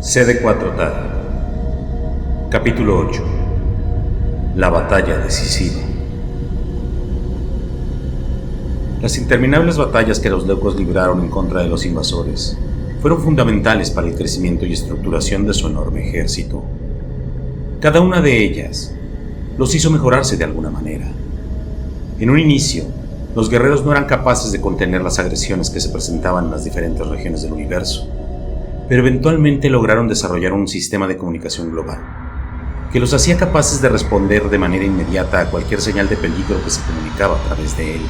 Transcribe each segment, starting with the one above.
CD4 Capítulo 8. La batalla decisiva. Las interminables batallas que los leucos libraron en contra de los invasores fueron fundamentales para el crecimiento y estructuración de su enorme ejército. Cada una de ellas los hizo mejorarse de alguna manera. En un inicio, los guerreros no eran capaces de contener las agresiones que se presentaban en las diferentes regiones del universo, pero eventualmente lograron desarrollar un sistema de comunicación global que los hacía capaces de responder de manera inmediata a cualquier señal de peligro que se comunicaba a través de él.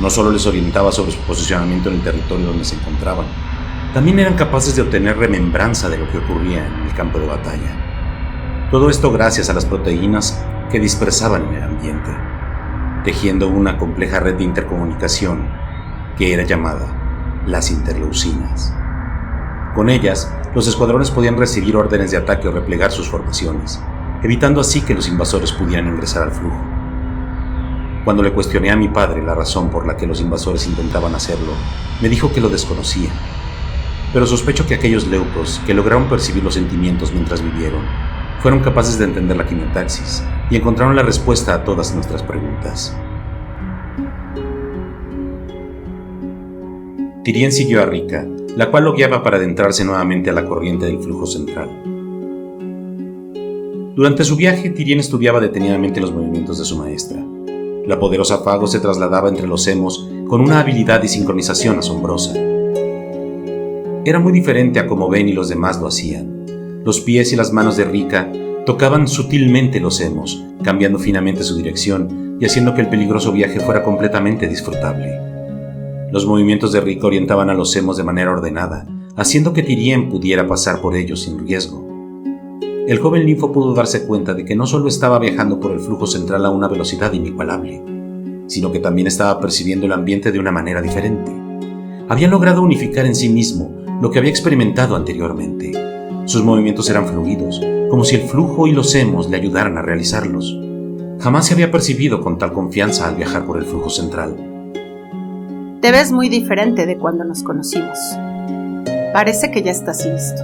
No solo les orientaba sobre su posicionamiento en el territorio donde se encontraban, también eran capaces de obtener remembranza de lo que ocurría en el campo de batalla. Todo esto gracias a las proteínas que dispersaban en el ambiente, tejiendo una compleja red de intercomunicación que era llamada las interleucinas. Con ellas, los escuadrones podían recibir órdenes de ataque o replegar sus formaciones, evitando así que los invasores pudieran ingresar al flujo. Cuando le cuestioné a mi padre la razón por la que los invasores intentaban hacerlo, me dijo que lo desconocía, pero sospecho que aquellos leucos que lograron percibir los sentimientos mientras vivieron fueron capaces de entender la quimiotaxis y encontraron la respuesta a todas nuestras preguntas. Tyrien siguió a Rika, la cual lo guiaba para adentrarse nuevamente a la corriente del flujo central. Durante su viaje, Tyrien estudiaba detenidamente los movimientos de su maestra. La poderosa Fago se trasladaba entre los emos con una habilidad y sincronización asombrosa. Era muy diferente a como Ben y los demás lo hacían. Los pies y las manos de Rika tocaban sutilmente los emos, cambiando finamente su dirección y haciendo que el peligroso viaje fuera completamente disfrutable. Los movimientos de Rika orientaban a los emos de manera ordenada, haciendo que Tyrien pudiera pasar por ellos sin riesgo. El joven linfo pudo darse cuenta de que no solo estaba viajando por el flujo central a una velocidad inigualable, sino que también estaba percibiendo el ambiente de una manera diferente. Había logrado unificar en sí mismo lo que había experimentado anteriormente. Sus movimientos eran fluidos, como si el flujo y los emos le ayudaran a realizarlos. Jamás se había percibido con tal confianza al viajar por el flujo central. Te ves muy diferente de cuando nos conocimos. Parece que ya estás listo.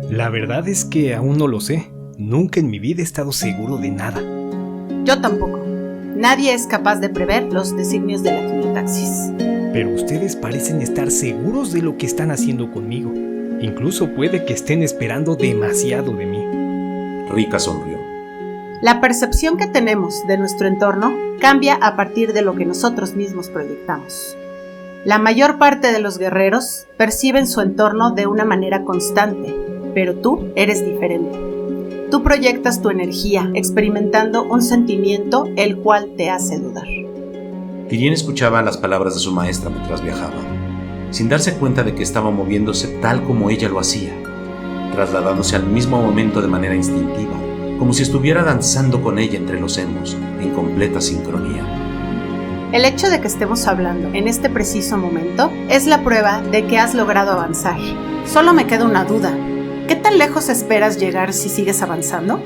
La verdad es que aún no lo sé. Nunca en mi vida he estado seguro de nada. Yo tampoco. Nadie es capaz de prever los designios de la quimiotaxis. Pero ustedes parecen estar seguros de lo que están haciendo conmigo. Incluso puede que estén esperando demasiado de mí. Rika sonrió. La percepción que tenemos de nuestro entorno cambia a partir de lo que nosotros mismos proyectamos. La mayor parte de los guerreros perciben su entorno de una manera constante, pero tú eres diferente. Tú proyectas tu energía, experimentando un sentimiento el cual te hace dudar. Tyrien escuchaba las palabras de su maestra mientras viajaba, sin darse cuenta de que estaba moviéndose tal como ella lo hacía, trasladándose al mismo momento de manera instintiva, como si estuviera danzando con ella entre los emos, en completa sincronía. El hecho de que estemos hablando en este preciso momento es la prueba de que has logrado avanzar. Solo me queda una duda. ¿Qué tan lejos esperas llegar si sigues avanzando?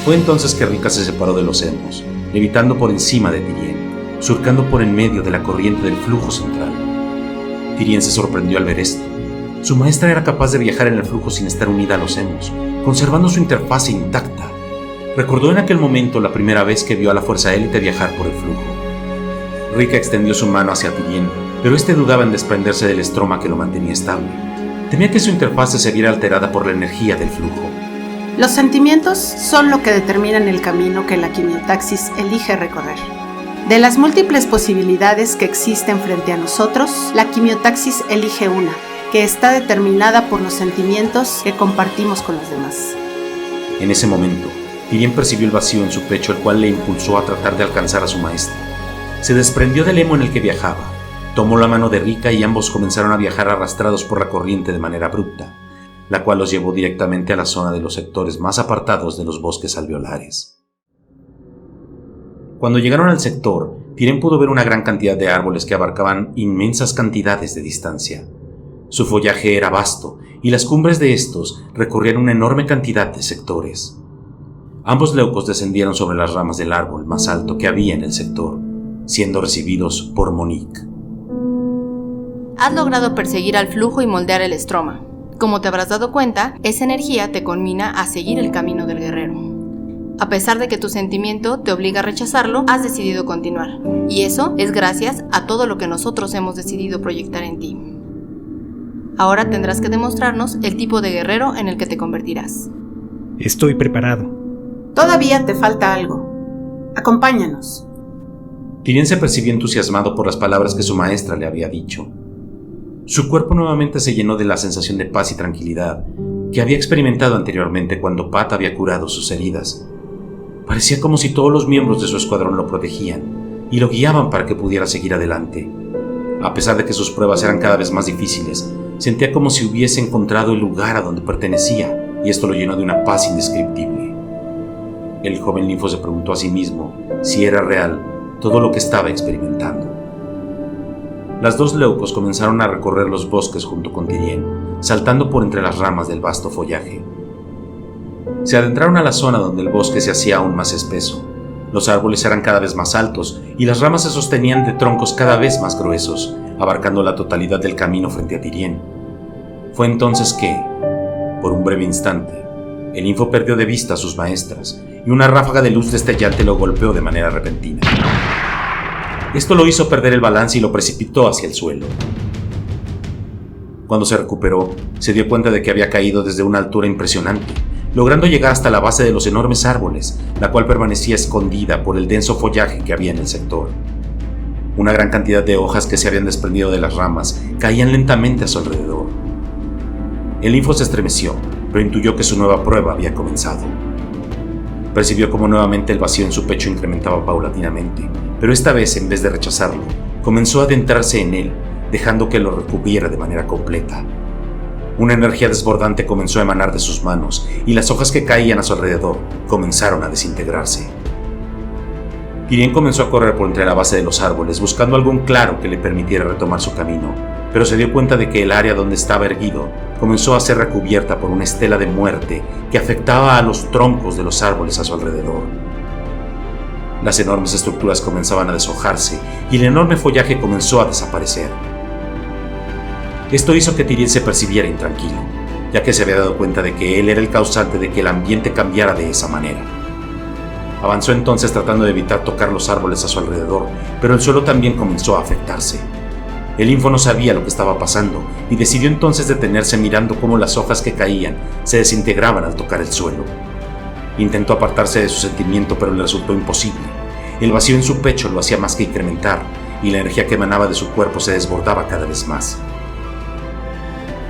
Fue entonces que Rika se separó de los emos, levitando por encima de Tyrien, surcando por en medio de la corriente del flujo central. Tyrien se sorprendió al ver esto. Su maestra era capaz de viajar en el flujo sin estar unida a los emos, conservando su interfase intacta. Recordó en aquel momento la primera vez que vio a la Fuerza Élite viajar por el flujo. Rika extendió su mano hacia Tyrien, pero este dudaba en desprenderse del estroma que lo mantenía estable. Temía que su interfase se viera alterada por la energía del flujo. Los sentimientos son lo que determinan el camino que la quimiotaxis elige recorrer. De las múltiples posibilidades que existen frente a nosotros, la quimiotaxis elige una, que está determinada por los sentimientos que compartimos con los demás. En ese momento, Tyrien percibió el vacío en su pecho, el cual le impulsó a tratar de alcanzar a su maestra. Se desprendió del emo en el que viajaba, tomó la mano de Rika y ambos comenzaron a viajar arrastrados por la corriente de manera abrupta, la cual los llevó directamente a la zona de los sectores más apartados de los bosques alveolares. Cuando llegaron al sector, Tyrien pudo ver una gran cantidad de árboles que abarcaban inmensas cantidades de distancia. Su follaje era vasto, y las cumbres de estos recorrían una enorme cantidad de sectores. Ambos leucos descendieron sobre las ramas del árbol más alto que había en el sector, siendo recibidos por Monique. Has logrado perseguir al flujo y moldear el estroma. Como te habrás dado cuenta, esa energía te conmina a seguir el camino del guerrero. A pesar de que tu sentimiento te obliga a rechazarlo, has decidido continuar. Y eso es gracias a todo lo que nosotros hemos decidido proyectar en ti. Ahora tendrás que demostrarnos el tipo de guerrero en el que te convertirás. Estoy preparado. Todavía te falta algo. Acompáñanos. Tyrien se percibió entusiasmado por las palabras que su maestra le había dicho. Su cuerpo nuevamente se llenó de la sensación de paz y tranquilidad que había experimentado anteriormente cuando Pat había curado sus heridas. Parecía como si todos los miembros de su escuadrón lo protegían y lo guiaban para que pudiera seguir adelante. A pesar de que sus pruebas eran cada vez más difíciles, sentía como si hubiese encontrado el lugar a donde pertenecía, y esto lo llenó de una paz indescriptible. El joven Linfo se preguntó a sí mismo si era real todo lo que estaba experimentando. Las dos leucos comenzaron a recorrer los bosques junto con Tyrien, saltando por entre las ramas del vasto follaje. Se adentraron a la zona donde el bosque se hacía aún más espeso. Los árboles eran cada vez más altos y las ramas se sostenían de troncos cada vez más gruesos, abarcando la totalidad del camino frente a Tyrien. Fue entonces que, por un breve instante, el Linfo perdió de vista a sus maestras y una ráfaga de luz destellante lo golpeó de manera repentina. Esto lo hizo perder el balance y lo precipitó hacia el suelo. Cuando se recuperó, se dio cuenta de que había caído desde una altura impresionante, logrando llegar hasta la base de los enormes árboles, la cual permanecía escondida por el denso follaje que había en el sector. Una gran cantidad de hojas que se habían desprendido de las ramas caían lentamente a su alrededor. El Linfo se estremeció, pero intuyó que su nueva prueba había comenzado. Percibió como nuevamente el vacío en su pecho incrementaba paulatinamente, pero esta vez, en vez de rechazarlo, comenzó a adentrarse en él, dejando que lo recubriera de manera completa. Una energía desbordante comenzó a emanar de sus manos, y las hojas que caían a su alrededor comenzaron a desintegrarse. Tyrien comenzó a correr por entre la base de los árboles, buscando algún claro que le permitiera retomar su camino, pero se dio cuenta de que el área donde estaba erguido comenzó a ser recubierta por una estela de muerte que afectaba a los troncos de los árboles a su alrededor. Las enormes estructuras comenzaban a deshojarse y el enorme follaje comenzó a desaparecer. Esto hizo que Tyrien se percibiera intranquilo, ya que se había dado cuenta de que él era el causante de que el ambiente cambiara de esa manera. Avanzó entonces tratando de evitar tocar los árboles a su alrededor, pero el suelo también comenzó a afectarse. El Linfo no sabía lo que estaba pasando y decidió entonces detenerse mirando cómo las hojas que caían se desintegraban al tocar el suelo. Intentó apartarse de su sentimiento, pero le resultó imposible. El vacío en su pecho lo hacía más que incrementar y la energía que emanaba de su cuerpo se desbordaba cada vez más.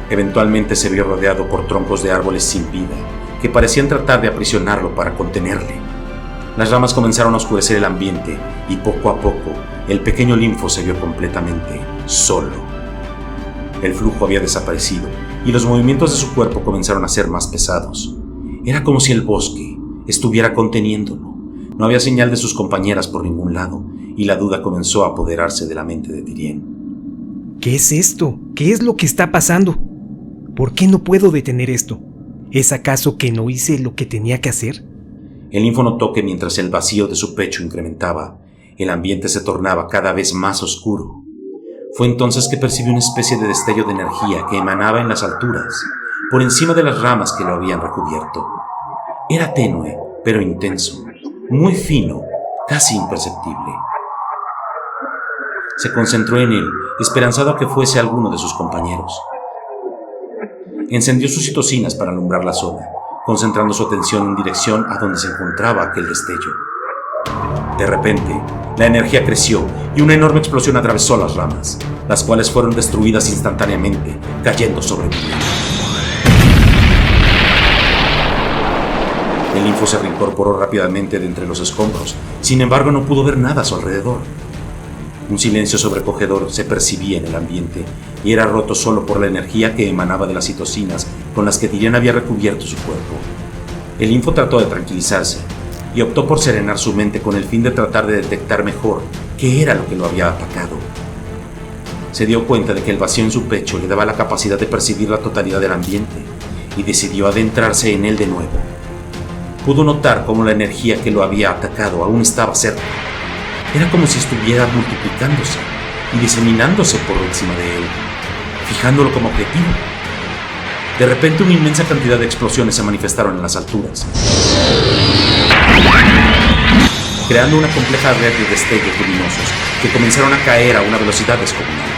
Eventualmente se vio rodeado por troncos de árboles sin vida que parecían tratar de aprisionarlo para contenerle. Las ramas comenzaron a oscurecer el ambiente y poco a poco el pequeño Linfo se vio completamente solo. El flujo había desaparecido y los movimientos de su cuerpo comenzaron a ser más pesados. Era como si el bosque estuviera conteniéndolo. No había señal de sus compañeras por ningún lado y la duda comenzó a apoderarse de la mente de Tyrien. ¿Qué es esto? ¿Qué es lo que está pasando? ¿Por qué no puedo detener esto? ¿Es acaso que no hice lo que tenía que hacer? El Linfo notó que mientras el vacío de su pecho incrementaba, el ambiente se tornaba cada vez más oscuro. Fue entonces que percibió una especie de destello de energía que emanaba en las alturas, por encima de las ramas que lo habían recubierto. Era tenue, pero intenso, muy fino, casi imperceptible. Se concentró en él, esperanzado a que fuese alguno de sus compañeros. Encendió sus citocinas para alumbrar la zona, concentrando su atención en dirección a donde se encontraba aquel destello. De repente, la energía creció y una enorme explosión atravesó las ramas, las cuales fueron destruidas instantáneamente, cayendo sobre Tyrien. El Linfo se reincorporó rápidamente de entre los escombros, sin embargo no pudo ver nada a su alrededor. Un silencio sobrecogedor se percibía en el ambiente y era roto solo por la energía que emanaba de las citocinas con las que Tyrien había recubierto su cuerpo. El Linfo trató de tranquilizarse y optó por serenar su mente con el fin de tratar de detectar mejor qué era lo que lo había atacado. Se dio cuenta de que el vacío en su pecho le daba la capacidad de percibir la totalidad del ambiente y decidió adentrarse en él de nuevo. Pudo notar cómo la energía que lo había atacado aún estaba cerca. Era como si estuviera multiplicándose y diseminándose por encima de él, fijándolo como objetivo. De repente, una inmensa cantidad de explosiones se manifestaron en las alturas, creando una compleja red de destellos luminosos que comenzaron a caer a una velocidad descomunal.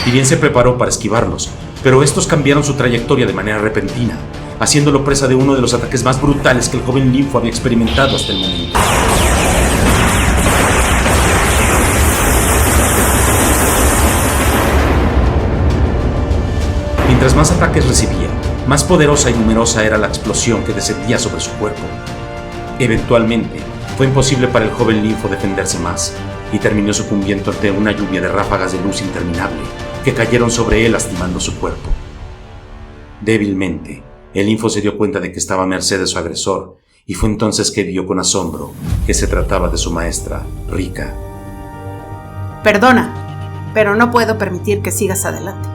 Tyrien se preparó para esquivarlos, pero estos cambiaron su trayectoria de manera repentina, haciéndolo presa de uno de los ataques más brutales que el joven Linfo había experimentado hasta el momento. Mientras más ataques recibía, más poderosa y numerosa era la explosión que descendía sobre su cuerpo. Eventualmente, fue imposible para el joven Linfo defenderse más, y terminó sucumbiendo ante una lluvia de ráfagas de luz interminable que cayeron sobre él lastimando su cuerpo. Débilmente, el Linfo se dio cuenta de que estaba a merced de su agresor, y fue entonces que vio con asombro que se trataba de su maestra, Rika. Perdona, pero no puedo permitir que sigas adelante.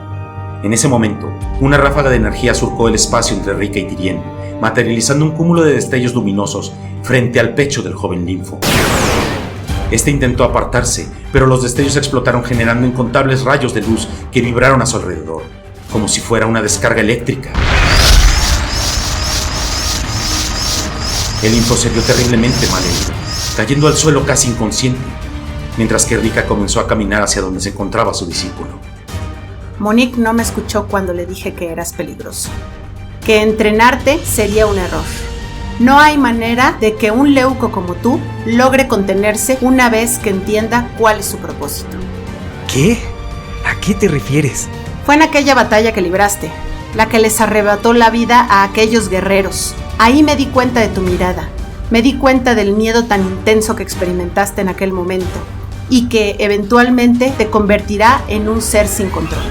En ese momento, una ráfaga de energía surcó el espacio entre Rika y Tyrien, materializando un cúmulo de destellos luminosos frente al pecho del joven Linfo. Este intentó apartarse, pero los destellos explotaron generando incontables rayos de luz que vibraron a su alrededor, como si fuera una descarga eléctrica. El Linfo se vio terriblemente mal herido, cayendo al suelo casi inconsciente, mientras que Rika comenzó a caminar hacia donde se encontraba su discípulo. Monique no me escuchó cuando le dije que eras peligroso, que entrenarte sería un error. No hay manera de que un leuco como tú logre contenerse una vez que entienda cuál es su propósito. ¿Qué? ¿A qué te refieres? Fue en aquella batalla que libraste, la que les arrebató la vida a aquellos guerreros. Ahí me di cuenta de tu mirada, me di cuenta del miedo tan intenso que experimentaste en aquel momento y que eventualmente te convertirá en un ser sin control.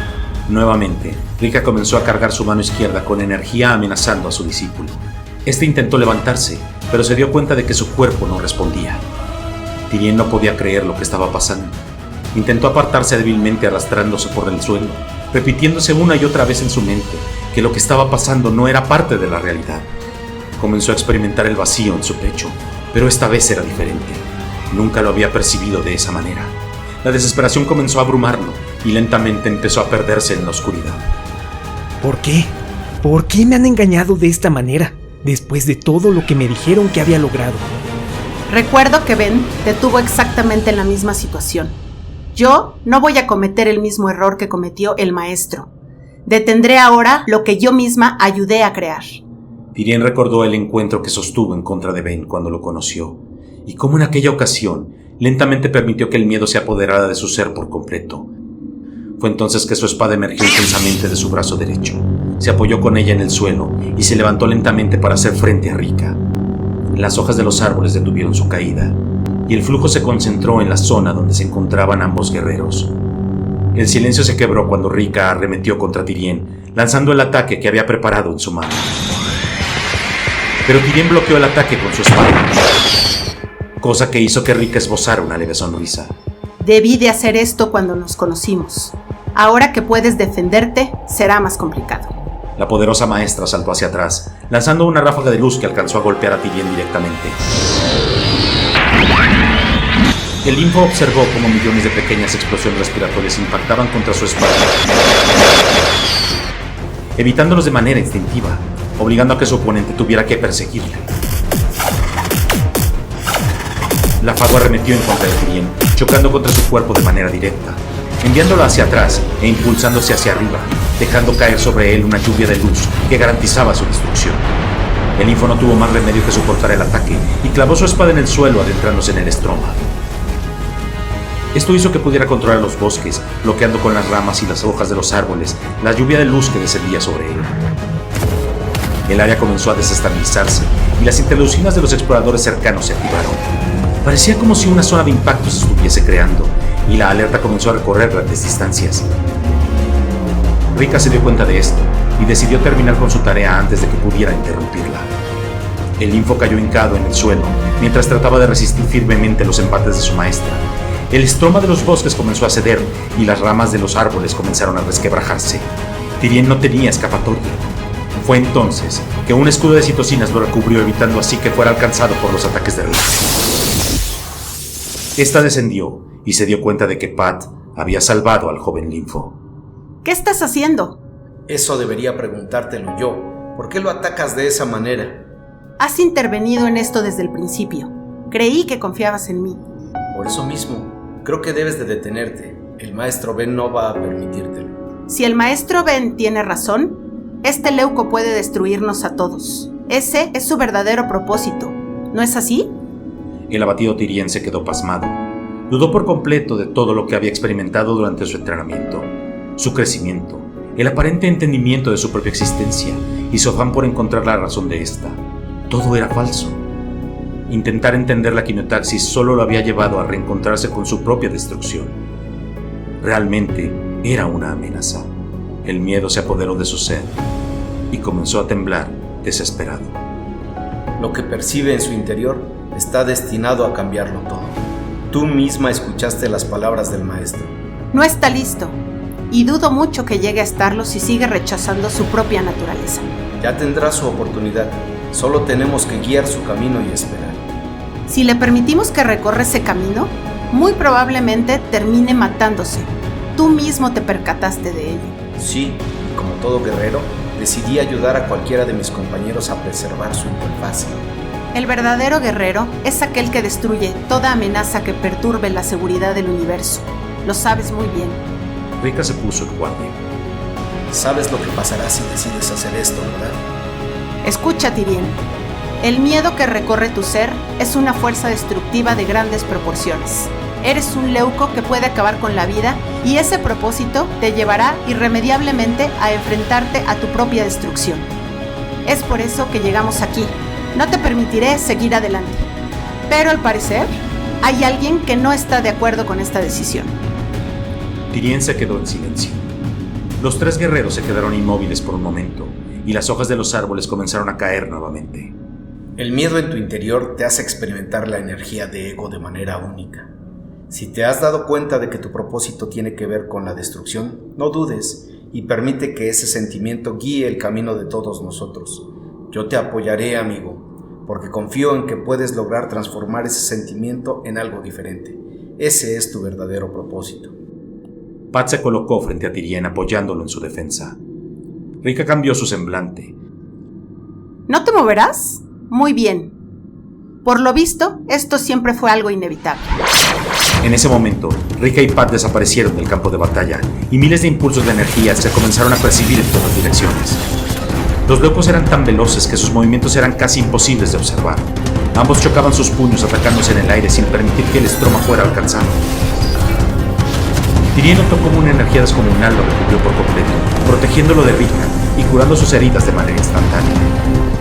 Nuevamente, Rika comenzó a cargar su mano izquierda con energía amenazando a su discípulo. Este intentó levantarse, pero se dio cuenta de que su cuerpo no respondía. Tyrien no podía creer lo que estaba pasando. Intentó apartarse débilmente arrastrándose por el suelo, repitiéndose una y otra vez en su mente que lo que estaba pasando no era parte de la realidad. Comenzó a experimentar el vacío en su pecho, pero esta vez era diferente. Nunca lo había percibido de esa manera. La desesperación comenzó a abrumarlo y lentamente empezó a perderse en la oscuridad. ¿Por qué? ¿Por qué me han engañado de esta manera, después de todo lo que me dijeron que había logrado? Recuerdo que Ben te tuvo exactamente en la misma situación. Yo no voy a cometer el mismo error que cometió el maestro. Detendré ahora lo que yo misma ayudé a crear. Tyrien recordó el encuentro que sostuvo en contra de Ben cuando lo conoció, y cómo en aquella ocasión lentamente permitió que el miedo se apoderara de su ser por completo. Fue entonces que su espada emergió intensamente de su brazo derecho. Se apoyó con ella en el suelo y se levantó lentamente para hacer frente a Rika. Las hojas de los árboles detuvieron su caída, y el flujo se concentró en la zona donde se encontraban ambos guerreros. El silencio se quebró cuando Rika arremetió contra Tyrien, lanzando el ataque que había preparado en su mano. Pero Tyrien bloqueó el ataque con su espada, cosa que hizo que Rika esbozara una leve sonrisa. Debí de hacer esto cuando nos conocimos. Ahora que puedes defenderte, será más complicado. La poderosa maestra saltó hacia atrás, lanzando una ráfaga de luz que alcanzó a golpear a Tyrien directamente. El Linfo observó cómo millones de pequeñas explosiones respiratorias impactaban contra su espalda, evitándolos de manera instintiva, obligando a que su oponente tuviera que perseguirle. La fagua arremetió en contra de Tyrien, chocando contra su cuerpo de manera directa, enviándolo hacia atrás e impulsándose hacia arriba, dejando caer sobre él una lluvia de luz que garantizaba su destrucción. El Linfo no tuvo más remedio que soportar el ataque y clavó su espada en el suelo, adentrándose en el estroma. Esto hizo que pudiera controlar los bosques, bloqueando con las ramas y las hojas de los árboles la lluvia de luz que descendía sobre él. El área comenzó a desestabilizarse y las interleucinas de los exploradores cercanos se activaron. Parecía como si una zona de impacto se estuviese creando, y la alerta comenzó a recorrer grandes distancias. Rika se dio cuenta de esto, y decidió terminar con su tarea antes de que pudiera interrumpirla. El Linfo cayó hincado en el suelo, mientras trataba de resistir firmemente los embates de su maestra. El estroma de los bosques comenzó a ceder, y las ramas de los árboles comenzaron a resquebrajarse. Tyrien no tenía escapatoria. Fue entonces que un escudo de citocinas lo recubrió, evitando así que fuera alcanzado por los ataques de Rika. Esta descendió y se dio cuenta de que Pat había salvado al joven Linfo. ¿Qué estás haciendo? Eso debería preguntártelo yo. ¿Por qué lo atacas de esa manera? Has intervenido en esto desde el principio. Creí que confiabas en mí. Por eso mismo, creo que debes de detenerte. El maestro Ben no va a permitírtelo. Si el maestro Ben tiene razón, este leuco puede destruirnos a todos. Ese es su verdadero propósito. ¿No es así? El abatido Tyrien se quedó pasmado. Dudó por completo de todo lo que había experimentado durante su entrenamiento, su crecimiento, el aparente entendimiento de su propia existencia y su afán por encontrar la razón de esta. Todo era falso. Intentar entender la quimiotaxis solo lo había llevado a reencontrarse con su propia destrucción. Realmente era una amenaza. El miedo se apoderó de su ser y comenzó a temblar desesperado. Lo que percibe en su interior está destinado a cambiarlo todo. Tú misma escuchaste las palabras del maestro. No está listo, y dudo mucho que llegue a estarlo si sigue rechazando su propia naturaleza. Ya tendrá su oportunidad. Solo tenemos que guiar su camino y esperar. Si le permitimos que recorra ese camino, muy probablemente termine matándose. Tú mismo te percataste de ello. Sí, y como todo guerrero, decidí ayudar a cualquiera de mis compañeros a preservar su interfaz. El verdadero guerrero es aquel que destruye toda amenaza que perturbe la seguridad del universo. Lo sabes muy bien. Rika se puso en guardia. Sabes lo que pasará si decides hacer esto, ¿verdad? Escucha, Tyrien. El miedo que recorre tu ser es una fuerza destructiva de grandes proporciones. Eres un leuco que puede acabar con la vida y ese propósito te llevará irremediablemente a enfrentarte a tu propia destrucción. Es por eso que llegamos aquí. No te permitiré seguir adelante. Pero al parecer, hay alguien que no está de acuerdo con esta decisión. Tyrien se quedó en silencio. Los tres guerreros se quedaron inmóviles por un momento y las hojas de los árboles comenzaron a caer nuevamente. El miedo en tu interior te hace experimentar la energía de ego de manera única. Si te has dado cuenta de que tu propósito tiene que ver con la destrucción, no dudes y permite que ese sentimiento guíe el camino de todos nosotros. Yo te apoyaré, amigo, porque confío en que puedes lograr transformar ese sentimiento en algo diferente. Ese es tu verdadero propósito. Pat se colocó frente a Tyrien apoyándolo en su defensa. Rika cambió su semblante. ¿No te moverás? Muy bien. Por lo visto, esto siempre fue algo inevitable. En ese momento, Rika y Pat desaparecieron del campo de batalla y miles de impulsos de energía se comenzaron a percibir en todas direcciones. Los leucos eran tan veloces que sus movimientos eran casi imposibles de observar. Ambos chocaban sus puños atacándose en el aire sin permitir que el estroma fuera alcanzado. Tyrien notó como una energía descomunal lo recubrió por completo, protegiéndolo de Rika y curando sus heridas de manera instantánea.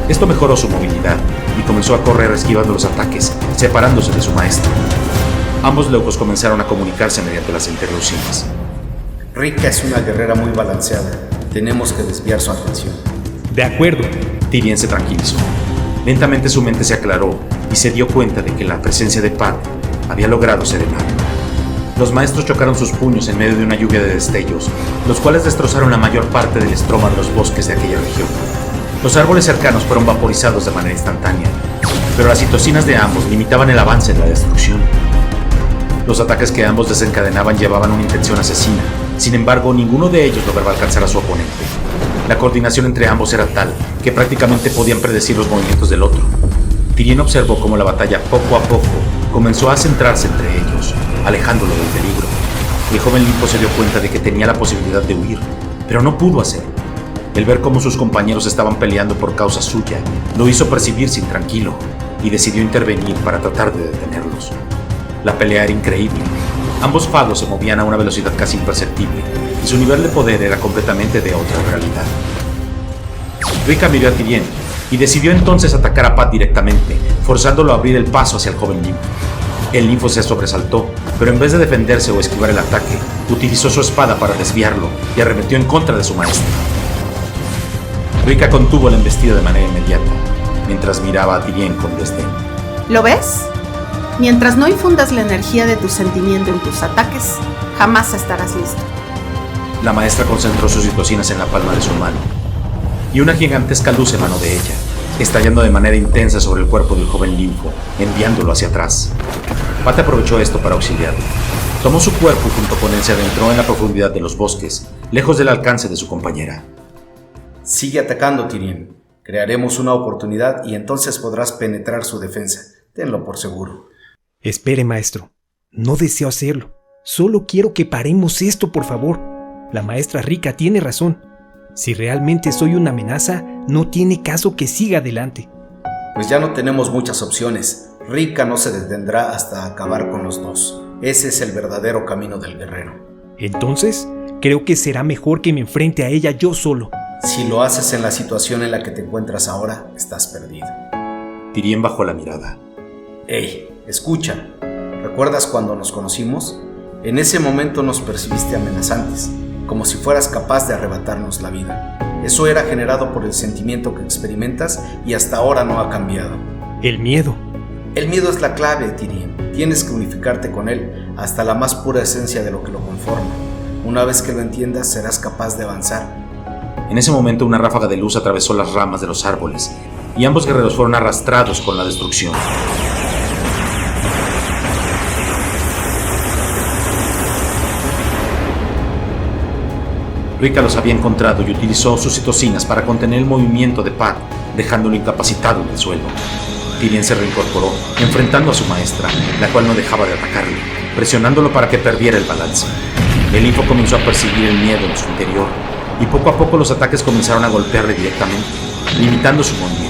Esto mejoró su movilidad y comenzó a correr esquivando los ataques, separándose de su maestro. Ambos leucos comenzaron a comunicarse mediante las interleucinas. Rika es una guerrera muy balanceada. Tenemos que desviar su atención. De acuerdo. Tyrien se tranquilizó. Lentamente su mente se aclaró y se dio cuenta de que la presencia de Pat había logrado serenarlo. Los maestros chocaron sus puños en medio de una lluvia de destellos, los cuales destrozaron la mayor parte del estroma de los bosques de aquella región. Los árboles cercanos fueron vaporizados de manera instantánea, pero las citocinas de ambos limitaban el avance en la destrucción. Los ataques que ambos desencadenaban llevaban una intención asesina. Sin embargo, ninguno de ellos lograba alcanzar a su oponente. La coordinación entre ambos era tal que prácticamente podían predecir los movimientos del otro. Tyrien observó cómo la batalla poco a poco comenzó a centrarse entre ellos, alejándolo del peligro. El joven Linfo se dio cuenta de que tenía la posibilidad de huir, pero no pudo hacerlo. El ver cómo sus compañeros estaban peleando por causa suya lo hizo percibirse intranquilo y decidió intervenir para tratar de detenerlos. La pelea era increíble. Ambos fagos se movían a una velocidad casi imperceptible y su nivel de poder era completamente de otra realidad. Rika miró a Tyrien y decidió entonces atacar a Pat directamente, forzándolo a abrir el paso hacia el joven Linfo. El Linfo se sobresaltó, pero en vez de defenderse o esquivar el ataque, utilizó su espada para desviarlo y arremetió en contra de su maestro. Rika contuvo la embestida de manera inmediata, mientras miraba a Tyrien con desdén. ¿Lo ves? Mientras no infundas la energía de tu sentimiento en tus ataques, jamás estarás listo. La maestra concentró sus citocinas en la palma de su mano, y una gigantesca luz emanó de ella, estallando de manera intensa sobre el cuerpo del joven Linfo, enviándolo hacia atrás. Pat aprovechó esto para auxiliarlo. Tomó su cuerpo y junto con él se adentró en la profundidad de los bosques, lejos del alcance de su compañera. Sigue atacando, Tyrion. Crearemos una oportunidad y entonces podrás penetrar su defensa. Tenlo por seguro. Espere, maestro. No deseo hacerlo. Solo quiero que paremos esto, por favor. La maestra Rika tiene razón. Si realmente soy una amenaza, no tiene caso que siga adelante. Pues ya no tenemos muchas opciones. Rika no se detendrá hasta acabar con los dos. Ese es el verdadero camino del guerrero. Entonces, creo que será mejor que me enfrente a ella yo solo. Si lo haces en la situación en la que te encuentras ahora, estás perdido. Tyrion bajó la mirada. Hey, escucha. ¿Recuerdas cuando nos conocimos? En ese momento nos percibiste amenazantes, como si fueras capaz de arrebatarnos la vida. Eso era generado por el sentimiento que experimentas y hasta ahora no ha cambiado. El miedo. El miedo es la clave, Tyrion. Tienes que unificarte con él hasta la más pura esencia de lo que lo conforma. Una vez que lo entiendas, serás capaz de avanzar. En ese momento una ráfaga de luz atravesó las ramas de los árboles y ambos guerreros fueron arrastrados con la destrucción. Rika los había encontrado y utilizó sus citocinas para contener el movimiento de Pat, dejándolo incapacitado en el suelo. Tyrion se reincorporó, enfrentando a su maestra, la cual no dejaba de atacarle, presionándolo para que perdiera el balance. El linfo comenzó a percibir el miedo en su interior, y poco a poco los ataques comenzaron a golpearle directamente, limitando su movimiento.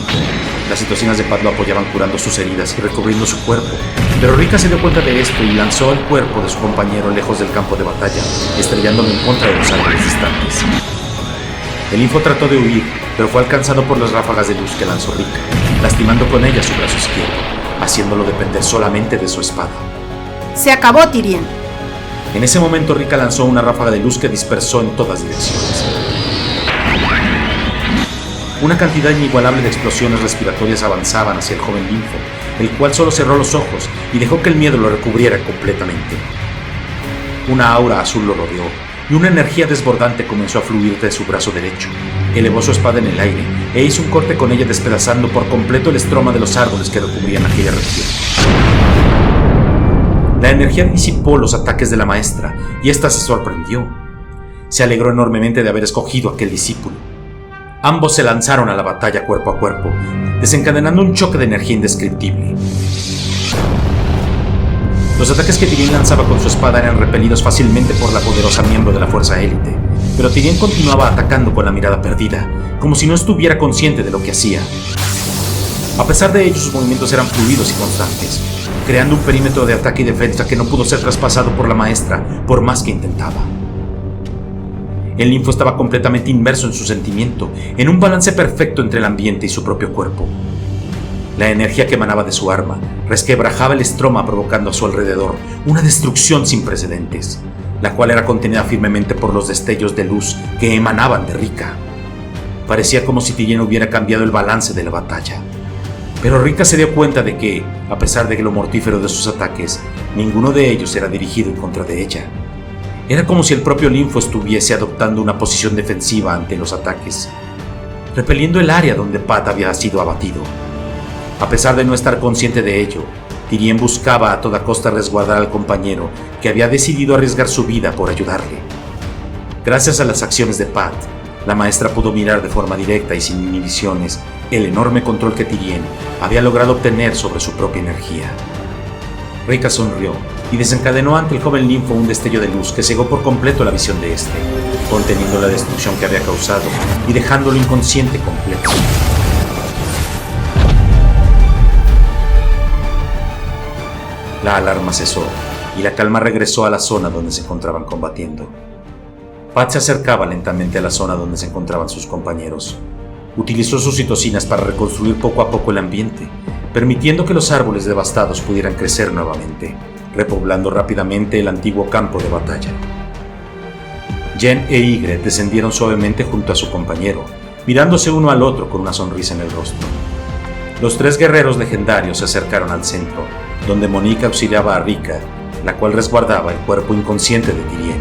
Las citocinas de Pat lo apoyaban curando sus heridas y recubriendo su cuerpo, pero Rika se dio cuenta de esto y lanzó el cuerpo de su compañero lejos del campo de batalla, estrellándolo en contra de los árboles distantes. El linfo trató de huir, pero fue alcanzado por las ráfagas de luz que lanzó Rika, lastimando con ella su brazo izquierdo, haciéndolo depender solamente de su espada. Se acabó, Tyrion. En ese momento Rika lanzó una ráfaga de luz que dispersó en todas direcciones. Una cantidad inigualable de explosiones respiratorias avanzaban hacia el joven linfo, el cual solo cerró los ojos y dejó que el miedo lo recubriera completamente. Una aura azul lo rodeó y una energía desbordante comenzó a fluir de su brazo derecho. Elevó su espada en el aire e hizo un corte con ella, despedazando por completo el estroma de los árboles que recubrían aquella región. La energía disipó los ataques de la maestra y ésta se sorprendió. Se alegró enormemente de haber escogido a aquel discípulo. Ambos se lanzaron a la batalla cuerpo a cuerpo, desencadenando un choque de energía indescriptible. Los ataques que Tyrion lanzaba con su espada eran repelidos fácilmente por la poderosa miembro de la Fuerza Élite, pero Tyrion continuaba atacando con la mirada perdida, como si no estuviera consciente de lo que hacía. A pesar de ello, sus movimientos eran fluidos y constantes, creando un perímetro de ataque y defensa que no pudo ser traspasado por la maestra, por más que intentaba. El linfo estaba completamente inmerso en su sentimiento, en un balance perfecto entre el ambiente y su propio cuerpo. La energía que emanaba de su arma resquebrajaba el estroma, provocando a su alrededor una destrucción sin precedentes, la cual era contenida firmemente por los destellos de luz que emanaban de Rika. Parecía como si Tyrion hubiera cambiado el balance de la batalla. Pero Rika se dio cuenta de que, a pesar de lo mortífero de sus ataques, ninguno de ellos era dirigido en contra de ella. Era como si el propio linfo estuviese adoptando una posición defensiva ante los ataques, repeliendo el área donde Pat había sido abatido. A pesar de no estar consciente de ello, Tyrion buscaba a toda costa resguardar al compañero que había decidido arriesgar su vida por ayudarle. Gracias a las acciones de Pat, la maestra pudo mirar de forma directa y sin inhibiciones el enorme control que Tyrion había logrado obtener sobre su propia energía. Rika sonrió y desencadenó ante el joven linfo un destello de luz que cegó por completo la visión de este, conteniendo la destrucción que había causado y dejándolo inconsciente completo. La alarma cesó y la calma regresó a la zona donde se encontraban combatiendo. Pat se acercaba lentamente a la zona donde se encontraban sus compañeros. Utilizó sus citocinas para reconstruir poco a poco el ambiente, permitiendo que los árboles devastados pudieran crecer nuevamente, repoblando rápidamente el antiguo campo de batalla. Jen e Ygritte descendieron suavemente junto a su compañero, mirándose uno al otro con una sonrisa en el rostro. Los tres guerreros legendarios se acercaron al centro, donde Monica auxiliaba a Rika, la cual resguardaba el cuerpo inconsciente de Tyrion.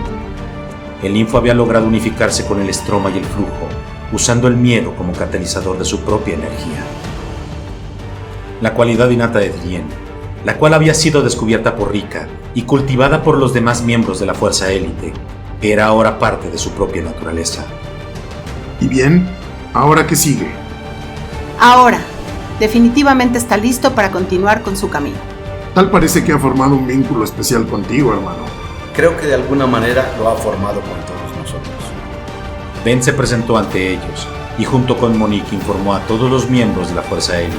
El linfo había logrado unificarse con el estroma y el flujo, usando el miedo como catalizador de su propia energía. La cualidad innata de Tyrion, la cual había sido descubierta por Rika y cultivada por los demás miembros de la Fuerza Élite, era ahora parte de su propia naturaleza. ¿Y bien? ¿Ahora qué sigue? Ahora, definitivamente está listo para continuar con su camino. Tal parece que ha formado un vínculo especial contigo, hermano. Creo que de alguna manera lo ha formado con todos nosotros. Ben se presentó ante ellos y junto con Monique informó a todos los miembros de la Fuerza Élite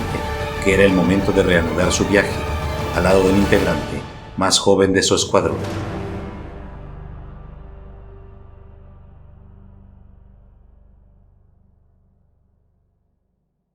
que era el momento de reanudar su viaje al lado del integrante más joven de su escuadrón.